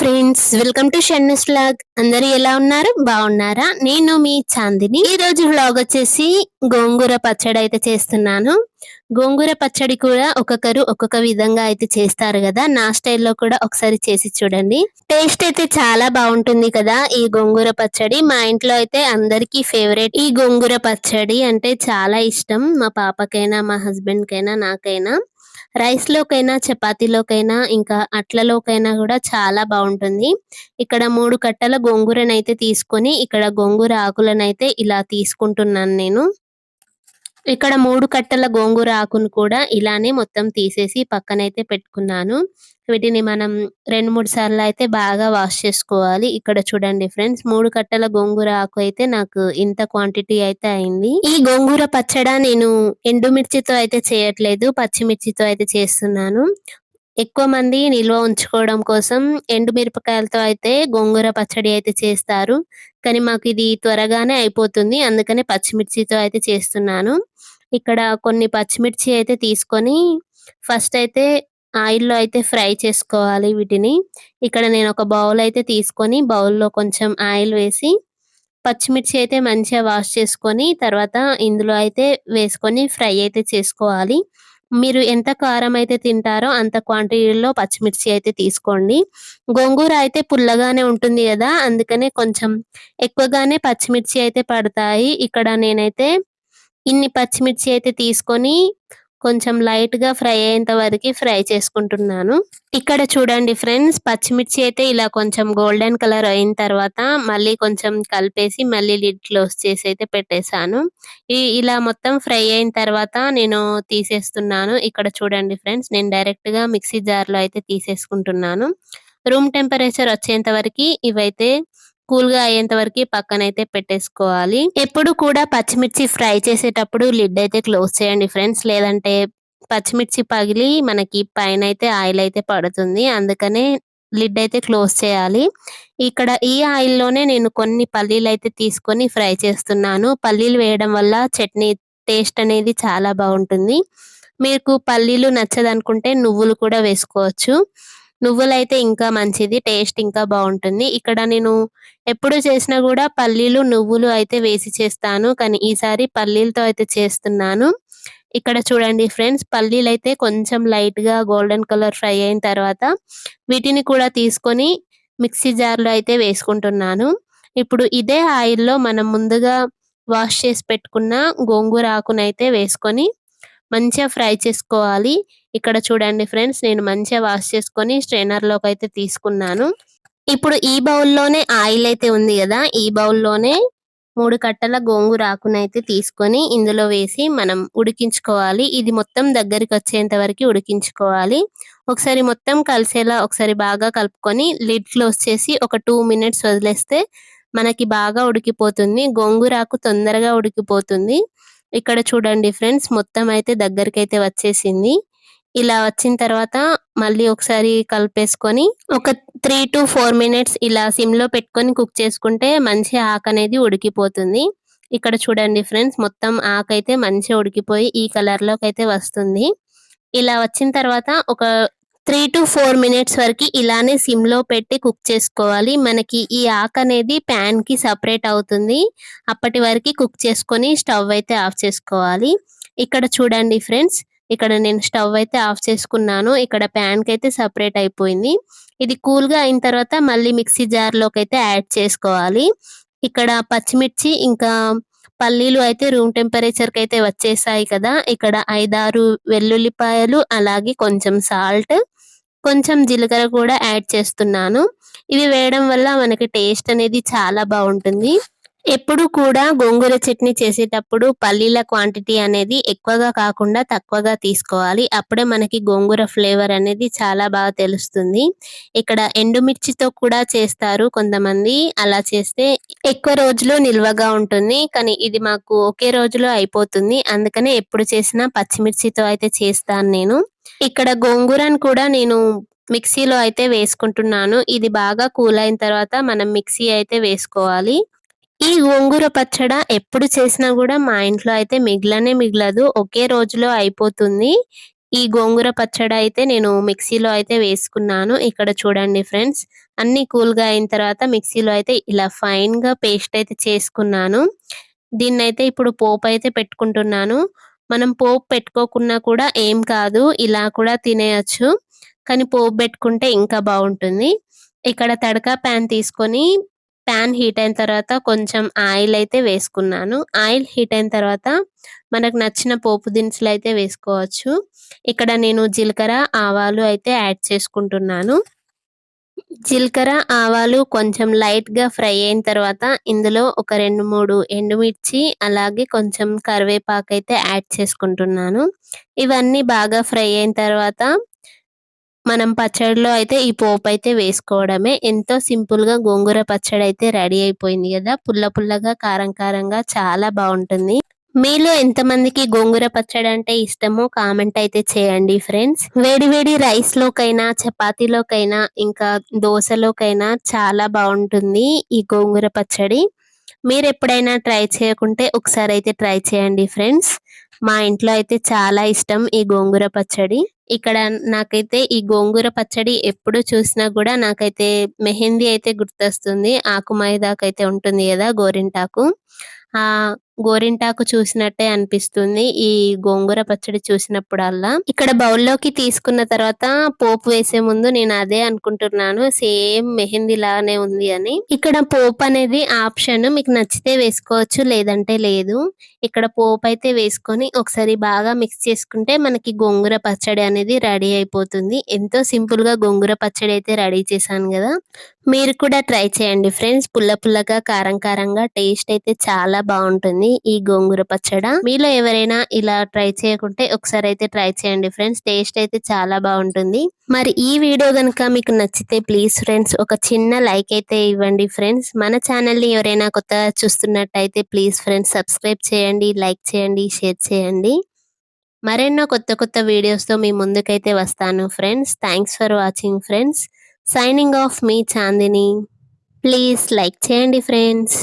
Friends, welcome to Shannu's vlog. అందరూ ఎలా ఉన్నారు? బాగున్నారా? నేను మీ చాందిని. ఈ రోజు వ్లాగ్ వచ్చేసి గోంగూర పచ్చడి అయితే చేస్తున్నాను. గోంగూర పచ్చడి కూడా ఒక్కొక్కరు ఒక్కొక్క విధంగా అయితే చేస్తారు కదా. నా స్టైల్లో కూడా ఒకసారి చేసి చూడండి. టేస్ట్ అయితే చాలా బాగుంటుంది కదా ఈ గోంగూర పచ్చడి. మా ఇంట్లో అయితే అందరికీ ఫేవరెట్ ఈ గోంగూర పచ్చడి అంటే చాలా ఇష్టం. మా పాపకైనా, మా హస్బెండ్ కైనా, నాకైనా. రైస్ లోకైనా, చపాతీలోకైనా, ఇంకా అట్లలోకైనా కూడా చాలా బాగుంటుంది. ఇక్కడ 3 కట్టల గోంగూరనైతే తీసుకొని ఇక్కడ గోంగూర ఆకులనైతే ఇలా తీసుకుంటున్నాను నేను. ఇక్కడ 3 కట్టల గోంగూర ఆకును కూడా ఇలానే మొత్తం తీసేసి పక్కనైతే పెట్టుకున్నాను. వీటిని మనం 2, 3 సార్లు అయితే బాగా వాష్ చేసుకోవాలి. ఇక్కడ చూడండి ఫ్రెండ్స్, 3 కట్టల గోంగూర ఆకు అయితే నాకు ఇంత క్వాంటిటీ అయితే అయింది. ఈ గోంగూర పచ్చడ నేను ఎండుమిర్చితో అయితే చేయట్లేదు, పచ్చిమిర్చితో అయితే చేస్తున్నాను. ఎక్కువ మంది నిల్వ ఉంచుకోవడం కోసం ఎండు మిరపకాయలతో అయితే గోంగూర పచ్చడి అయితే చేస్తారు. కానీ మాకు ఇది త్వరగానే అయిపోతుంది. అందుకనే పచ్చిమిర్చితో అయితే చేస్తున్నాను. ఇక్కడ కొన్ని పచ్చిమిర్చి అయితే తీసుకొని ఫస్ట్ అయితే ఆయిల్‌లో అయితే ఫ్రై చేసుకోవాలి వీటిని. ఇక్కడ నేను ఒక బౌల్ అయితే తీసుకొని బౌల్‌లో కొంచెం ఆయిల్ వేసి పచ్చిమిర్చి అయితే మంచిగా వాష్ చేసుకొని తర్వాత ఇందులో అయితే వేసుకొని ఫ్రై అయితే చేసుకోవాలి. మీరు ఎంత కారం అయితే తింటారో అంత క్వాంటిటీలో పచ్చిమిర్చి అయితే తీసుకోండి. గోంగూర అయితే పుల్లగానే ఉంటుంది గదా! అందుకనే కొంచెం ఎక్కువగానే పచ్చిమిర్చి అయితే పడతాయి. ఇక్కడ నేనైతే ఇన్ని పచ్చిమిర్చి అయితే తీసుకొని కొంచెం లైట్‌గా ఫ్రై అయ్యేంత వరకి ఫ్రై చేసుకుంటున్నాను. ఇక్కడ చూడండి ఫ్రెండ్స్, పచ్చిమిర్చి అయితే ఇలా కొంచెం గోల్డెన్ కలర్ అయిన తర్వాత మళ్ళీ కొంచెం కలిపేసి మళ్ళీ లిడ్ క్లోజ్ చేసి అయితే పెట్టేసాను. ఇలా మొత్తం ఫ్రై అయిన తర్వాత నేను తీసేస్తున్నాను. ఇక్కడ చూడండి ఫ్రెండ్స్, నేను డైరెక్ట్‌గా మిక్సీ జార్‌లో అయితే తీసేసుకుంటున్నాను. రూమ్ టెంపరేచర్ వచ్చేంత వరకి ఇవైతే కూల్‌గా అయ్యేంత వరకి పక్కనైతే పెట్టేసుకోవాలి. ఎప్పుడు కూడా పచ్చిమిర్చి ఫ్రై చేసేటప్పుడు లిడ్ అయితే క్లోజ్ చేయండి ఫ్రెండ్స్. లేదంటే పచ్చిమిర్చి పగిలి మనకి పైనైతే ఆయిల్ అయితే పడుతుంది. అందుకనే లిడ్ అయితే క్లోజ్ చేయాలి. ఇక్కడ ఈ ఆయిల్‌లోనే నేను కొన్ని పల్లీలైతే తీసుకొని ఫ్రై చేస్తున్నాను. పల్లీలు వేయడం వల్ల చట్నీ టేస్ట్ అనేది చాలా బాగుంటుంది. మీకు పల్లీలు నచ్చదనుకుంటే నువ్వులు కూడా వేసుకోవచ్చు. నువ్వులైతే ఇంకా మంచిది. టేస్ట్ ఇంకా బాగుంటుంది. ఇక్కడ నేను ఎప్పుడు చేసినా గూడా పల్లీలు, నువ్వులు అయితే వేసి చేస్తాను. కానీ ఈసారి పల్లీలతో అయితే చేస్తున్నాను. ఇక్కడ చూడండి ఫ్రెండ్స్, పల్లీలైతే కొంచెం లైట్‌గా గోల్డెన్ కలర్ ఫ్రై అయిన తర్వాత వీటిని కూడా తీసుకొని మిక్సీ జార్‌లో అయితే వేసుకుంటున్నాను. ఇప్పుడు ఇదే ఆయిల్‌లో మనం ముందుగా వాష్ చేసి పెట్టుకున్న గోంగూర ఆకునైతే వేసుకొని మంచిగా ఫ్రై చేసుకోవాలి. ఇక్కడ చూడండి ఫ్రెండ్స్, నేను మంచిగా వాష్ చేసుకొని స్ట్రైనర్‌లోకి అయితే తీసుకున్నాను. ఇప్పుడు ఈ బౌల్‌లోనే ఆయిల్ అయితే ఉంది గదా! ఈ బౌల్‌లోనే 3 కట్టల గోంగూర ఆకునైతే తీసుకొని ఇందులో వేసి మనం ఉడికించుకోవాలి. ఇది మొత్తం దగ్గరికొచ్చేంత వరకి ఉడికించుకోవాలి. ఒకసారి మొత్తం కలిసేలా ఒకసారి బాగా కలుపుకొని లిడ్ క్లోజ్ చేసి ఒక 2 మినిట్స్ వదిలేస్తే మనకి బాగా ఉడికిపోతుంది. గోంగూర ఆకు తొందరగా ఉడికిపోతుంది. ఇక్కడ చూడండి ఫ్రెండ్స్, మొత్తం అయితే దగ్గరికైతే వచ్చేసింది. ఇలా వచ్చిన తర్వాత మళ్ళీ ఒకసారి కలిపేసుకొని ఒక 3-4 మినిట్స్ ఇలా సిమ్‌లో పెట్టుకొని కుక్ చేసుకుంటే మంచిగా ఆకనేది ఉడికిపోతుంది. ఇక్కడ చూడండి ఫ్రెండ్స్, మొత్తం ఆకైతే మంచిగా ఉడికిపోయి ఈ కలర్‌లోకైతే వస్తుంది. ఇలా వచ్చిన తర్వాత ఒక 3-4 మినిట్స్ వరకి ఇలానే సిమ్‌లో పెట్టి కుక్ చేసుకోవాలి. మనకి ఈ ఆకనేది ప్యాన్‌కి సెపరేట్ అవుతుంది. అప్పటి వరకి కుక్ చేసుకొని స్టవ్ అయితే ఆఫ్ చేసుకోవాలి. ఇక్కడ చూడండి ఫ్రెండ్స్, ఇక్కడ నేను స్టవ్ అయితే ఆఫ్ చేసుకున్నాను. ఇక్కడ ప్యాన్‌కైతే సెపరేట్ అయిపోయింది. ఇది కూల్‌గా అయిన తర్వాత మళ్ళీ మిక్సీ జార్‌లోకైతే యాడ్ చేసుకోవాలి. ఇక్కడ పచ్చిమిర్చి ఇంకా పల్లీలు అయితే రూమ్ టెంపరేచర్‌కి అయితే వచ్చేసాయి కదా! ఇక్కడ 5, 6 వెల్లుల్లిపాయలు, అలాగే కొంచెం సాల్ట్, కొంచెం జీలకర్ర కూడా యాడ్ చేస్తున్నాను. ఇవి వేయడం వల్ల మనకి టేస్ట్ అనేది చాలా బాగుంటుంది. ఎప్పుడు కూడా గోంగూర చట్నీ చేసేటప్పుడు పల్లీల క్వాంటిటీ అనేది ఎక్కువగా కాకుండా తక్కువగా తీసుకోవాలి. అప్పుడే మనకి గోంగూర ఫ్లేవర్ అనేది చాలా బాగా తెలుస్తుంది. ఇక్కడ ఎండుమిర్చితో కూడా చేస్తారు కొంతమంది. అలా చేస్తే ఎక్కువ రోజులు నిల్వగా ఉంటుంది. కానీ ఇది మాకు ఒకే రోజులో అయిపోతుంది. అందుకనే ఎప్పుడు చేసినా పచ్చిమిర్చితో అయితే చేస్తాను నేను. ఇక్కడ గోంగూరను కూడా నేను మిక్సీలో అయితే వేసుకుంటున్నాను. ఇది బాగా కూల్ అయిన తర్వాత మనం మిక్సీ అయితే వేసుకోవాలి. ఈ గోంగూర పచ్చడ ఎప్పుడు చేసినా గూడా మా ఇంట్లో అయితే మిగలనే మిగలదు. ఒకే రోజులో అయిపోతుంది. ఈ గోంగూర పచ్చడి అయితే నేను మిక్సీలో అయితే వేసుకున్నాను. ఇక్కడ చూడండి ఫ్రెండ్స్, అన్నీ కూల్‌గా అయిన తర్వాత మిక్సీలో అయితే ఇలా ఫైన్‌గా పేస్ట్ అయితే చేసుకున్నాను. దీన్నైతే ఇప్పుడు పోపయితే పెట్టుకుంటున్నాను. మనం పోపు పెట్టుకోకున్నా కూడా ఏం కాదు. ఇలా కూడా తినేయొచ్చు. కానీ పోపు పెట్టుకుంటే ఇంకా బావుంటుంది. ఇక్కడ తడకా పాన్ తీసుకొని, పాన్ హీట్ అయిన తర్వాత కొంచెం ఆయిల్ అయితే వేసుకున్నాను. ఆయిల్ హీట్ అయిన తర్వాత మనకు నచ్చిన పోపు దినుసులైతే వేసుకోవచ్చు. ఇక్కడ నేను జీలకర్ర, ఆవాలు అయితే యాడ్ చేసుకుంటున్నాను. జీలకర్ర, ఆవాలు కొంచెం లైట్‌గా ఫ్రై అయిన తర్వాత ఇందులో ఒక 2, 3 ఎండుమిర్చి అలాగే కొంచెం కరివేపాకైతే యాడ్ చేసుకుంటున్నాను. ఇవన్నీ బాగా ఫ్రై అయిన తర్వాత మనం పచ్చడిలో అయితే ఈ పోపయితే వేసుకోవడమే. ఎంతో సింపుల్‌గా గోంగూర పచ్చడైతే రెడీ అయిపోయింది గదా! పుల్ల పుల్లగా, కారం కారంగా చాలా బావుంటుంది. మీలో ఎంతమందికి గోంగూర పచ్చడంటే ఇష్టమో కామెంట్ అయితే చేయండి ఫ్రెండ్స్. వేడి వేడి రైస్‌లోకైనా, చపాతీలోకైనా, ఇంకా దోసలోకైనా చాలా బావుంటుంది ఈ గోంగూర పచ్చడి. మీరెప్పుడైనా ట్రై చేయకుంటే ఒకసారయితే ట్రై చేయండి ఫ్రెండ్స్. మా ఇంట్లో అయితే చాలా ఇష్టం ఈ గోంగూర పచ్చడి. ఇక్కడ నాకైతే ఈ గోంగూర పచ్చడి ఎప్పుడు చూసినా గూడా నాకైతే మెహందీ అయితే గుర్తొస్తుంది. ఆకు మైదాకైతే ఉంటుంది గదా! గోరింటాకు. ఆ గోరింటాకు చూసినట్టే అనిపిస్తుంది ఈ గోంగూర పచ్చడి చూసినప్పుడల్లా. ఇక్కడ బౌల్‌లోకి తీసుకున్న తర్వాత పోపు వేసే ముందు నేను అదే అనుకుంటున్నాను. సేమ్ మెహందీ లాగానే ఉంది అని. ఇక్కడ పోపనేది ఆప్షన్. మీకు నచ్చితే వేసుకోవచ్చు. లేదంటే లేదు. ఇక్కడ పోపయితే వేసుకొని ఒకసారి బాగా మిక్స్ చేసుకుంటే మనకి గోంగూర పచ్చడి అనేది రెడీ అయిపోతుంది. ఎంతో సింపుల్‌గా గోంగూర పచ్చడి అయితే రెడీ చేశాను గదా! మీరు కూడా ట్రై చేయండి ఫ్రెండ్స్. పుల్ల పుల్లగా, కారం కారంగా టేస్ట్ అయితే చాలా బావుంటుంది ఈ గోంగూర పచ్చడ. మీలో ఎవరైనా ఇలా ట్రై చేయకుంటే ఒకసారయితే ట్రై చేయండి ఫ్రెండ్స్. టేస్ట్ అయితే చాలా బావుంటుంది. మరి ఈ వీడియో గనుక మీకు నచ్చితే ప్లీజ్ ఫ్రెండ్స్ ఒక చిన్న లైక్ అయితే ఇవ్వండి ఫ్రెండ్స్. మన ఛానల్‌ని ఎవరైనా కొత్తగా చూస్తున్నట్టయితే ప్లీజ్ ఫ్రెండ్స్ సబ్స్క్రైబ్ చేయండి, లైక్ చేయండి, షేర్ చేయండి. మరెన్నో కొత్త కొత్త వీడియోస్‌తో మీ ముందుకైతే వస్తాను friends. Thanks for watching friends. Signing off మీ చాందిని. ప్లీజ్ లైక్ చేయండి ఫ్రెండ్స్.